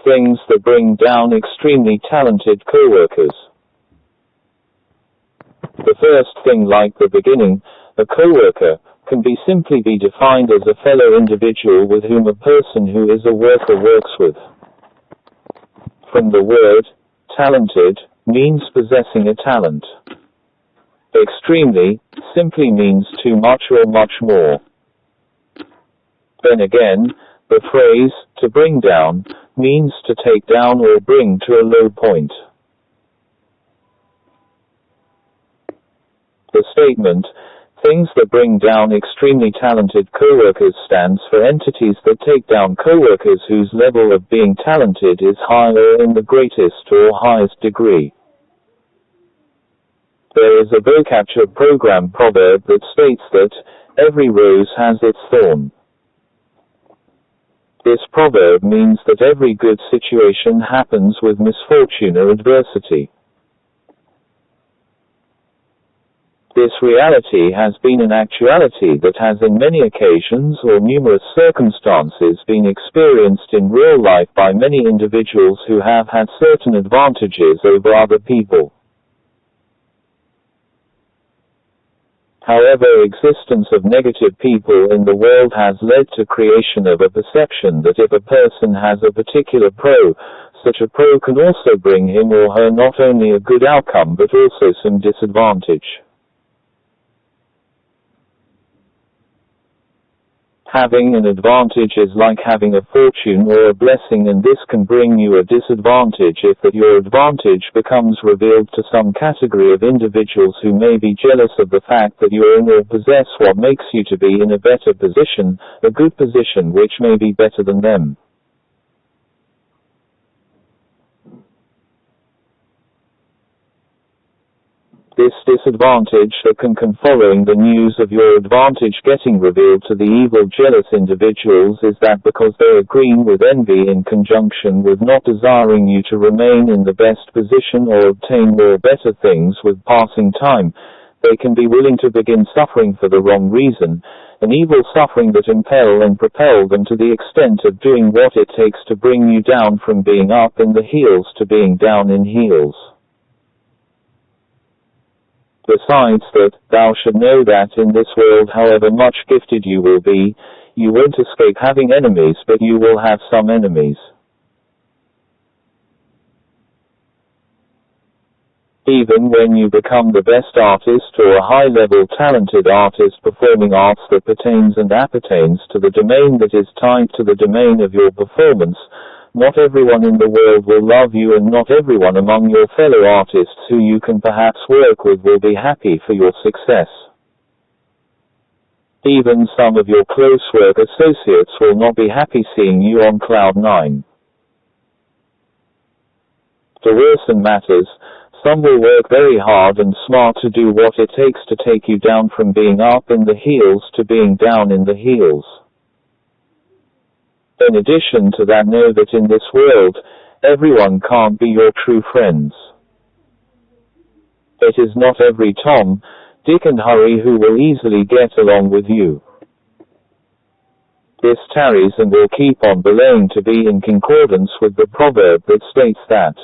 Things that bring down extremely talented coworkers. The first thing, like the beginning, a coworker can simply be defined as a fellow individual with whom a person who is a worker works with. From the word, talented, means possessing a talent. Extremely, simply means too much or much more. Then again, the phrase, to bring down, means to take down or bring to a low point. The statement, things that bring down extremely talented coworkers, stands for entities that take down coworkers whose level of being talented is higher in the greatest or highest degree. There is a vocabulary program proverb that states that every rose has its thorn. This proverb means that every good situation happens with misfortune or adversity. This reality has been an actuality that has in many occasions or numerous circumstances been experienced in real life by many individuals who have had certain advantages over other people. However, existence of negative people in the world has led to creation of a perception that if a person has a particular pro, such a pro can also bring him or her not only a good outcome but also some disadvantage. Having an advantage is like having a fortune or a blessing, and this can bring you a disadvantage if that your advantage becomes revealed to some category of individuals who may be jealous of the fact that you own or possess what makes you to be in a better position, a good position which may be better than them. This disadvantage that can come following the news of your advantage getting revealed to the evil jealous individuals is that because they are green with envy in conjunction with not desiring you to remain in the best position or obtain more better things with passing time, they can be willing to begin suffering for the wrong reason, an evil suffering that impel and propel them to the extent of doing what it takes to bring you down from being up in the heels to being down in heels. Besides that, thou should know that in this world, however much gifted you will be, you won't escape having enemies, but you will have some enemies. Even when you become the best artist or a high-level talented artist performing arts that pertains and appertains to the domain that is tied to the domain of your performance, not everyone in the world will love you, and not everyone among your fellow artists who you can perhaps work with will be happy for your success. Even some of your close work associates will not be happy seeing you on cloud nine. To worsen matters, some will work very hard and smart to do what it takes to take you down from being up in the heels to being down in the heels. In addition to that, know that in this world, everyone can't be your true friends. It is not every Tom, Dick and Harry who will easily get along with you. This tarries and will keep on belaying to be in concordance with the proverb that states that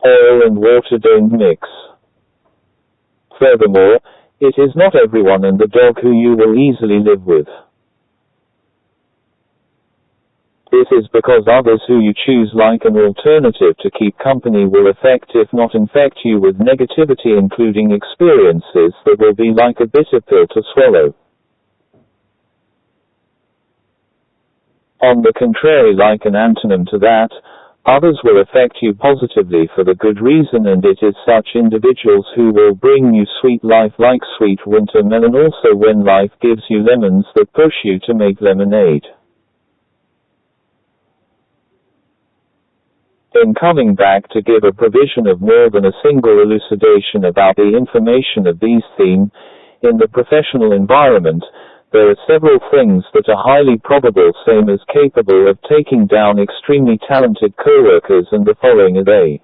oil and water don't mix. Furthermore, it is not everyone and the dog who you will easily live with. This is because others who you choose like an alternative to keep company will affect if not infect you with negativity, including experiences that will be like a bitter pill to swallow. On the contrary, like an antonym to that, others will affect you positively for the good reason, and it is such individuals who will bring you sweet life like sweet winter melon, also when life gives you lemons that push you to make lemonade. In coming back to give a provision of more than a single elucidation about the information of these themes, in the professional environment, there are several things that are highly probable, same as capable of taking down extremely talented co-workers, and the following are they.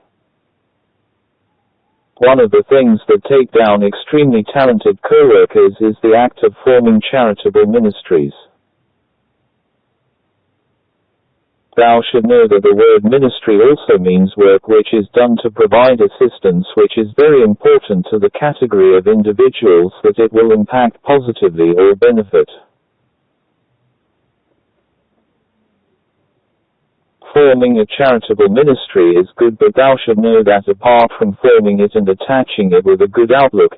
One of the things that take down extremely talented co-workers is the act of forming charitable ministries. Thou should know that the word ministry also means work which is done to provide assistance, which is very important to the category of individuals that it will impact positively or benefit. Forming a charitable ministry is good, but thou should know that apart from forming it and attaching it with a good outlook,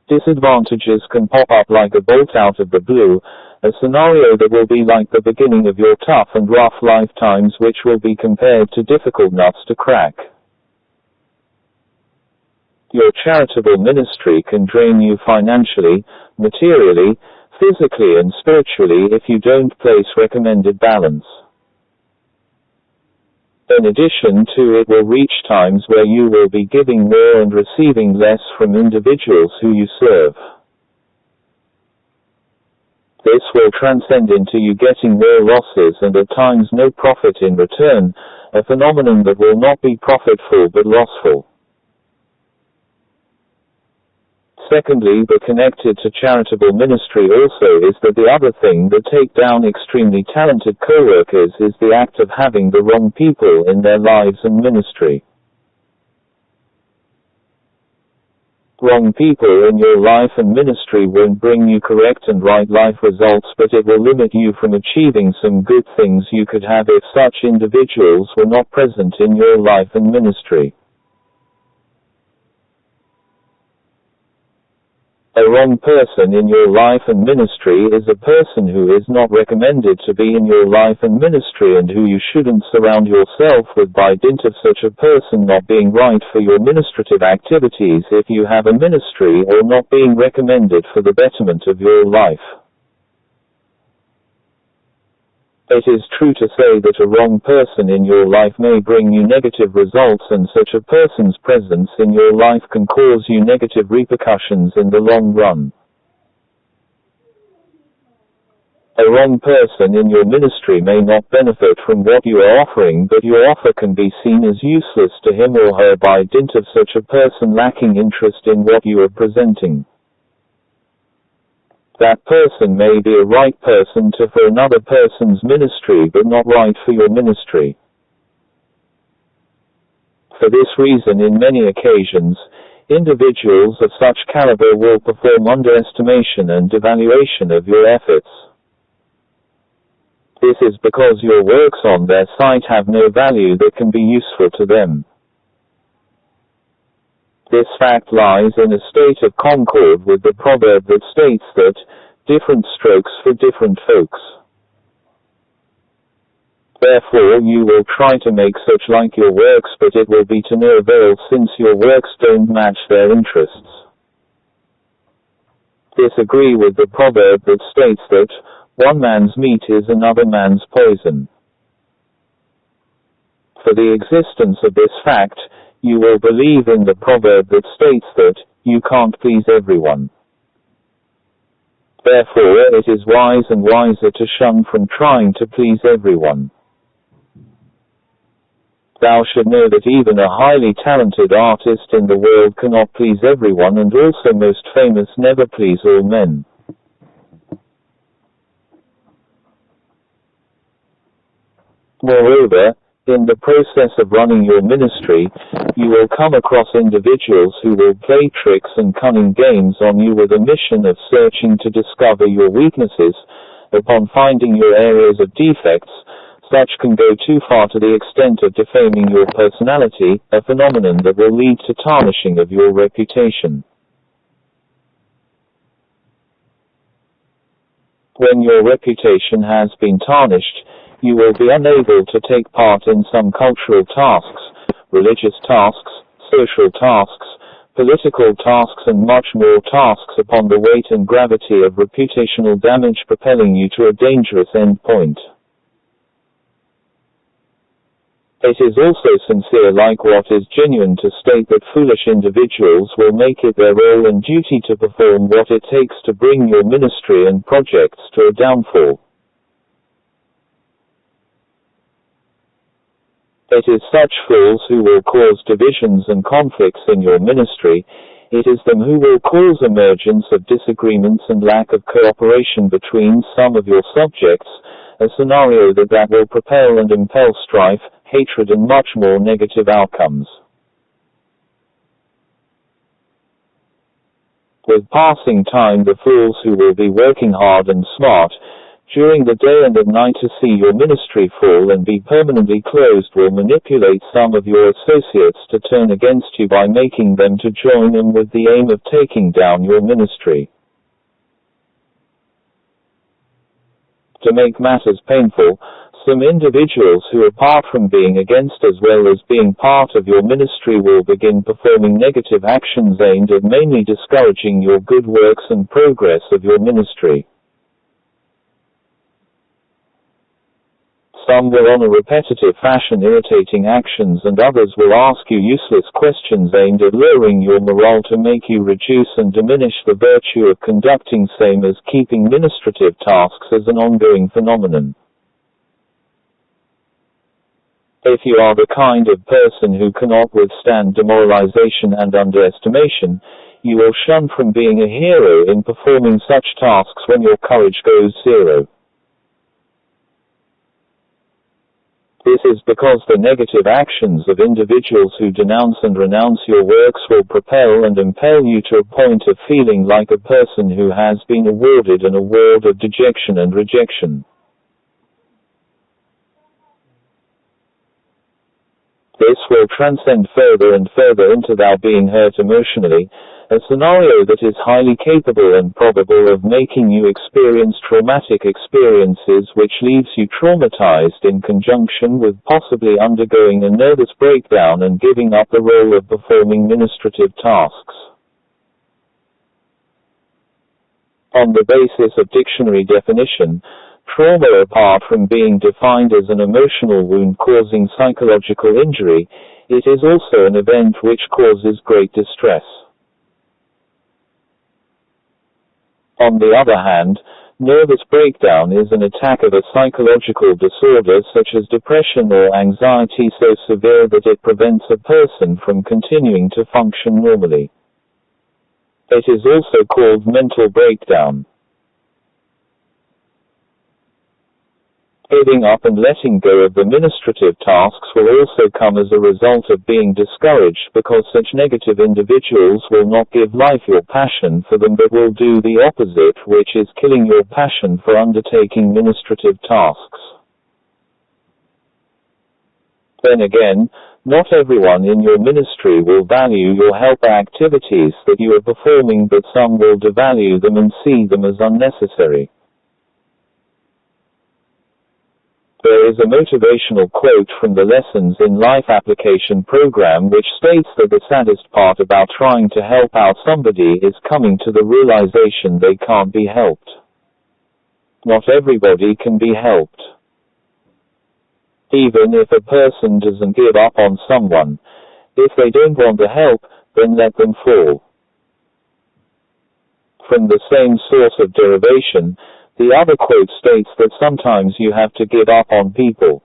disadvantages can pop up like a bolt out of the blue, a scenario that will be like the beginning of your tough and rough lifetimes, which will be compared to difficult nuts to crack. Your charitable ministry can drain you financially, materially, physically and spiritually if you don't place recommended balance. In addition to it will reach times where you will be giving more and receiving less from individuals who you serve. This will transcend into you getting more losses and at times no profit in return, a phenomenon that will not be profitful but lossful. Secondly, but connected to charitable ministry also, is that the other thing that take down extremely talented co-workers is the act of having the wrong people in their lives and ministry. Wrong people in your life and ministry won't bring you correct and right life results, but it will limit you from achieving some good things you could have if such individuals were not present in your life and ministry. A wrong person in your life and ministry is a person who is not recommended to be in your life and ministry, and who you shouldn't surround yourself with by dint of such a person not being right for your ministrative activities if you have a ministry, or not being recommended for the betterment of your life. It is true to say that a wrong person in your life may bring you negative results, and such a person's presence in your life can cause you negative repercussions in the long run. A wrong person in your ministry may not benefit from what you are offering, but your offer can be seen as useless to him or her by dint of such a person lacking interest in what you are presenting. That person may be a right person for another person's ministry, but not right for your ministry. For this reason, in many occasions, individuals of such caliber will perform underestimation and devaluation of your efforts. This is because your works on their site have no value that can be useful to them. This fact lies in a state of concord with the proverb that states that, different strokes for different folks. Therefore you will try to make such like your works, but it will be to no avail, since your works don't match their interests. Disagree with the proverb that states that, one man's meat is another man's poison. For the existence of this fact, you will believe in the proverb that states that, you can't please everyone. Therefore it is wise and wiser to shun from trying to please everyone. Thou should know that even a highly talented artist in the world cannot please everyone, and also most famous never please all men. Moreover, in the process of running your ministry, you will come across individuals who will play tricks and cunning games on you with a mission of searching to discover your weaknesses. Upon finding your areas of defects, such can go too far to the extent of defaming your personality, a phenomenon that will lead to tarnishing of your reputation. When your reputation has been tarnished, you will be unable to take part in some cultural tasks, religious tasks, social tasks, political tasks, and much more tasks upon the weight and gravity of reputational damage propelling you to a dangerous end point. It is also sincere, like what is genuine, to state that foolish individuals will make it their role and duty to perform what it takes to bring your ministry and projects to a downfall. It is such fools who will cause divisions and conflicts in your ministry. It is them who will cause emergence of disagreements and lack of cooperation between some of your subjects, a scenario that will propel and impel strife, hatred and much more negative outcomes. With passing time, the fools who will be working hard and smart during the day and at night to see your ministry fall and be permanently closed will manipulate some of your associates to turn against you by making them to join in with the aim of taking down your ministry. To make matters painful, some individuals who, apart from being against as well as being part of your ministry, will begin performing negative actions aimed at mainly discouraging your good works and progress of your ministry. Some will on a repetitive fashion irritating actions, and others will ask you useless questions aimed at lowering your morale to make you reduce and diminish the virtue of conducting, same as keeping ministrative tasks as an ongoing phenomenon. If you are the kind of person who cannot withstand demoralization and underestimation, you will shun from being a hero in performing such tasks when your courage goes zero. This is because the negative actions of individuals who denounce and renounce your works will propel and impel you to a point of feeling like a person who has been awarded an award of dejection and rejection. This will transcend further and further into thou being hurt emotionally, a scenario that is highly capable and probable of making you experience traumatic experiences which leaves you traumatized in conjunction with possibly undergoing a nervous breakdown and giving up the role of performing ministrative tasks. On the basis of dictionary definition, trauma, apart from being defined as an emotional wound causing psychological injury, it is also an event which causes great distress. On the other hand, nervous breakdown is an attack of a psychological disorder such as depression or anxiety so severe that it prevents a person from continuing to function normally. It is also called mental breakdown. Giving up and letting go of the administrative tasks will also come as a result of being discouraged, because such negative individuals will not give life your passion for them but will do the opposite, which is killing your passion for undertaking administrative tasks. Then again, not everyone in your ministry will value your helper activities that you are performing, but some will devalue them and see them as unnecessary. There is a motivational quote from the Lessons in Life application program which states that the saddest part about trying to help out somebody is coming to the realization they can't be helped. Not everybody can be helped. Even if a person doesn't give up on someone, if they don't want the help, then let them fall. From the same source of derivation, the other quote states that sometimes you have to give up on people.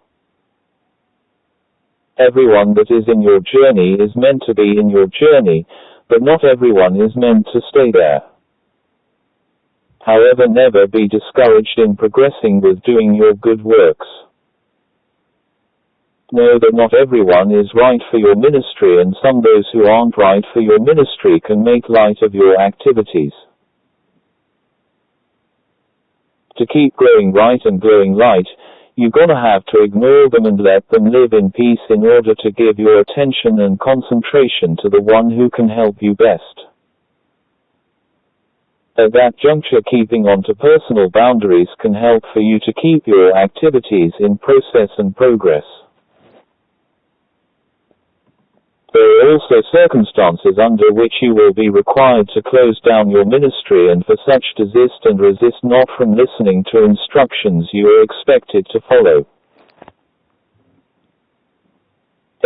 Everyone that is in your journey is meant to be in your journey, but not everyone is meant to stay there. However, never be discouraged in progressing with doing your good works. Know that not everyone is right for your ministry, and some those who aren't right for your ministry can make light of your activities. To keep growing right and glowing light, you're gonna have to ignore them and let them live in peace in order to give your attention and concentration to the one who can help you best. At that juncture, keeping on to personal boundaries can help for you to keep your activities in process and progress. There are also circumstances under which you will be required to close down your ministry, and for such desist and resist not from listening to instructions you are expected to follow.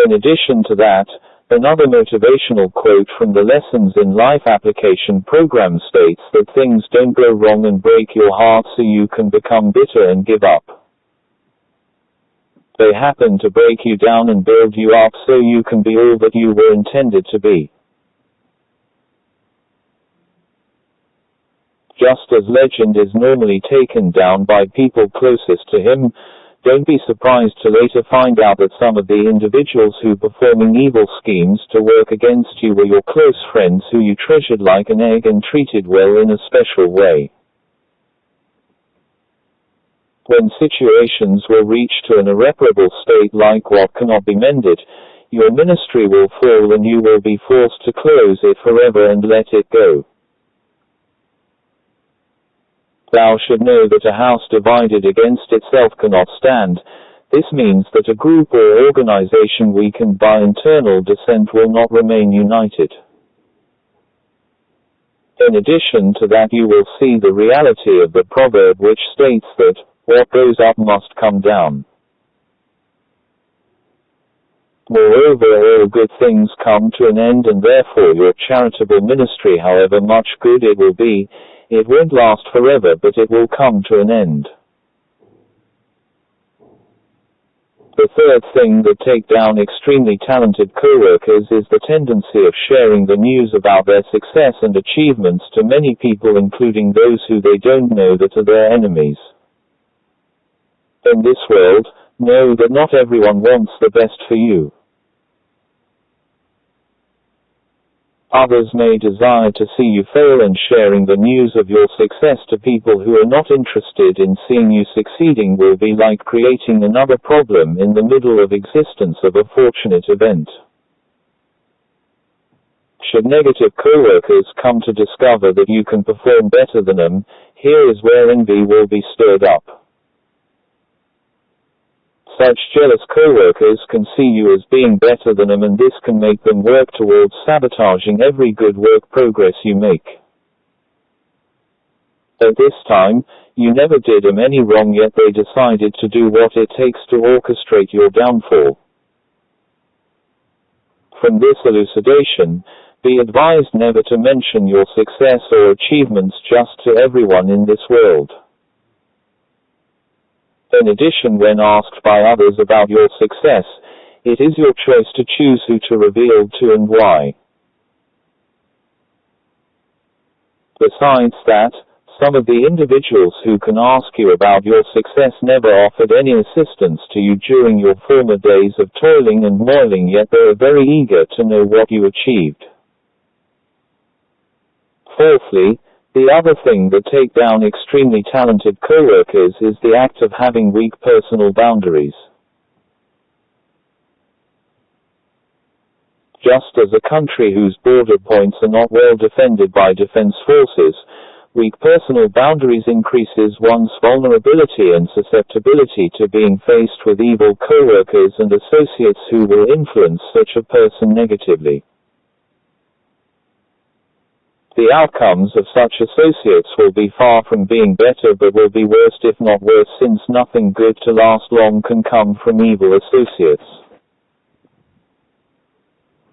In addition to that, another motivational quote from the Lessons in Life application program states that things don't go wrong and break your heart so you can become bitter and give up. They happen to break you down and build you up so you can be all that you were intended to be. Just as legend is normally taken down by people closest to him, don't be surprised to later find out that some of the individuals who performing evil schemes to work against you were your close friends who you treasured like an egg and treated well in a special way. When situations will reach to an irreparable state like what cannot be mended, your ministry will fall and you will be forced to close it forever and let it go. Thou should know that a house divided against itself cannot stand. This means that a group or organization weakened by internal dissent will not remain united. In addition to that, you will see the reality of the proverb which states that what goes up must come down. Moreover, all good things come to an end, and therefore your charitable ministry, however much good it will be, it won't last forever, but it will come to an end. The third thing that take down extremely talented co-workers is the tendency of sharing the news about their success and achievements to many people, including those who they don't know that are their enemies. In this world, know that not everyone wants the best for you. Others may desire to see you fail, and sharing the news of your success to people who are not interested in seeing you succeeding will be like creating another problem in the middle of existence of a fortunate event. Should negative co-workers come to discover that you can perform better than them, here is where envy will be stirred up. Such jealous co-workers can see you as being better than them, and this can make them work towards sabotaging every good work progress you make. At this time, you never did them any wrong, yet they decided to do what it takes to orchestrate your downfall. From this elucidation, be advised never to mention your success or achievements just to everyone in this world. In addition, when asked by others about your success, it is your choice to choose who to reveal to and why. Besides that, some of the individuals who can ask you about your success never offered any assistance to you during your former days of toiling and moiling, yet they are very eager to know what you achieved. Fourthly, the other thing that take down extremely talented co-workers is the act of having weak personal boundaries. Just as a country whose border points are not well defended by defense forces, weak personal boundaries increases one's vulnerability and susceptibility to being faced with evil co-workers and associates who will influence such a person negatively. The outcomes of such associates will be far from being better, but will be worse if not worse, since nothing good to last long can come from evil associates.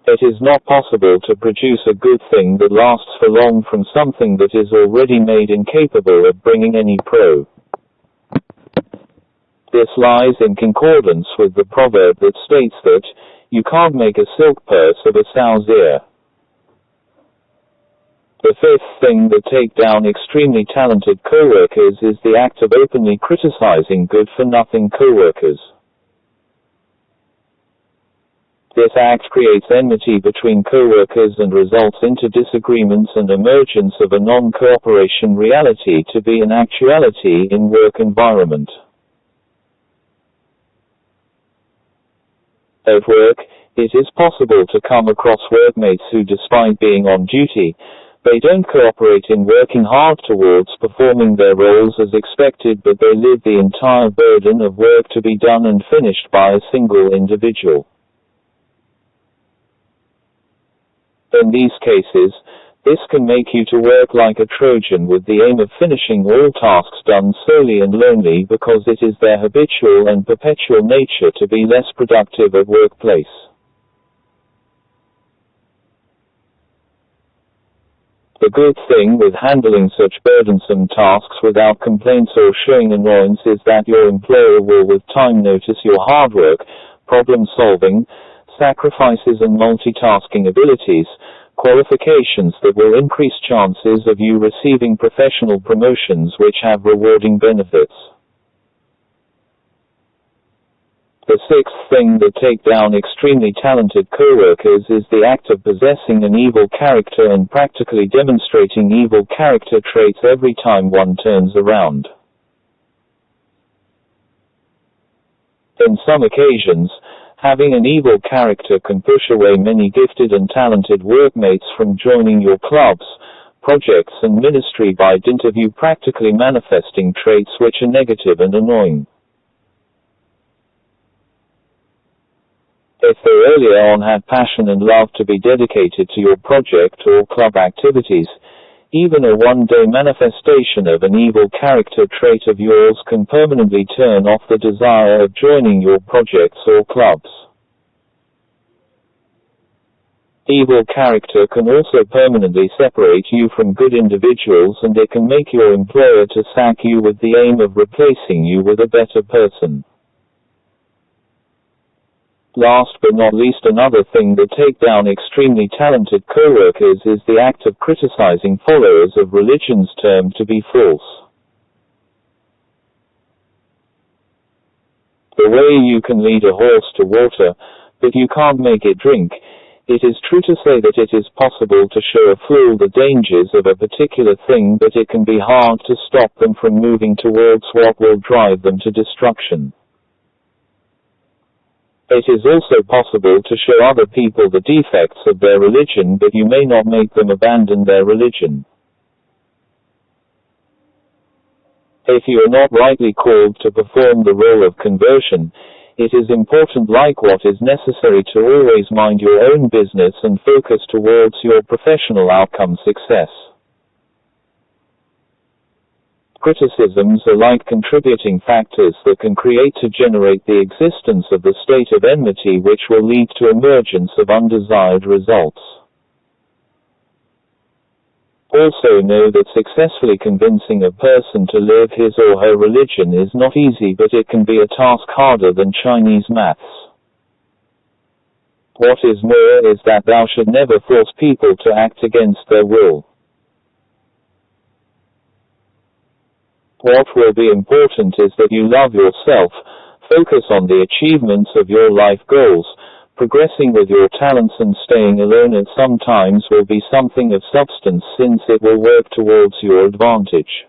It is not possible to produce a good thing that lasts for long from something that is already made incapable of bringing any pro. This lies in concordance with the proverb that states that you can't make a silk purse of a sow's ear. The fifth thing that take down extremely talented co-workers is the act of openly criticizing good-for-nothing co-workers. This act creates enmity between co-workers and results into disagreements and emergence of a non-cooperation reality to be an actuality in work environment. At work, it is possible to come across workmates who, despite being on duty, they don't cooperate in working hard towards performing their roles as expected, but they live the entire burden of work to be done and finished by a single individual. In these cases, this can make you to work like a Trojan with the aim of finishing all tasks done solely and lonely, because it is their habitual and perpetual nature to be less productive at workplace. The good thing with handling such burdensome tasks without complaints or showing annoyance is that your employer will with time notice your hard work, problem solving, sacrifices and multitasking abilities, qualifications that will increase chances of you receiving professional promotions which have rewarding benefits. The sixth thing that take down extremely talented coworkers is the act of possessing an evil character and practically demonstrating evil character traits every time one turns around. In some occasions, having an evil character can push away many gifted and talented workmates from joining your clubs, projects and ministry by dint of you practically manifesting traits which are negative and annoying. If they earlier on had passion and love to be dedicated to your project or club activities, even a one-day manifestation of an evil character trait of yours can permanently turn off the desire of joining your projects or clubs. Evil character can also permanently separate you from good individuals, and it can make your employer to sack you with the aim of replacing you with a better person. Last but not least, another thing that take down extremely talented coworkers is the act of criticizing followers of religions termed to be false. The way you can lead a horse to water, but you can't make it drink, it is true to say that it is possible to show a fool the dangers of a particular thing, but it can be hard to stop them from moving towards what will drive them to destruction. It is also possible to show other people the defects of their religion, but you may not make them abandon their religion. If you are not rightly called to perform the role of conversion, it is important, like what is necessary, to always mind your own business and focus towards your professional outcome success. Criticisms are like contributing factors that can create to generate the existence of the state of enmity, which will lead to emergence of undesired results. Also know that successfully convincing a person to live his or her religion is not easy, but it can be a task harder than Chinese maths. What is more is that thou should never force people to act against their will. What will be important is that you love yourself, focus on the achievements of your life goals, progressing with your talents, and staying alone at some times will be something of substance, since it will work towards your advantage.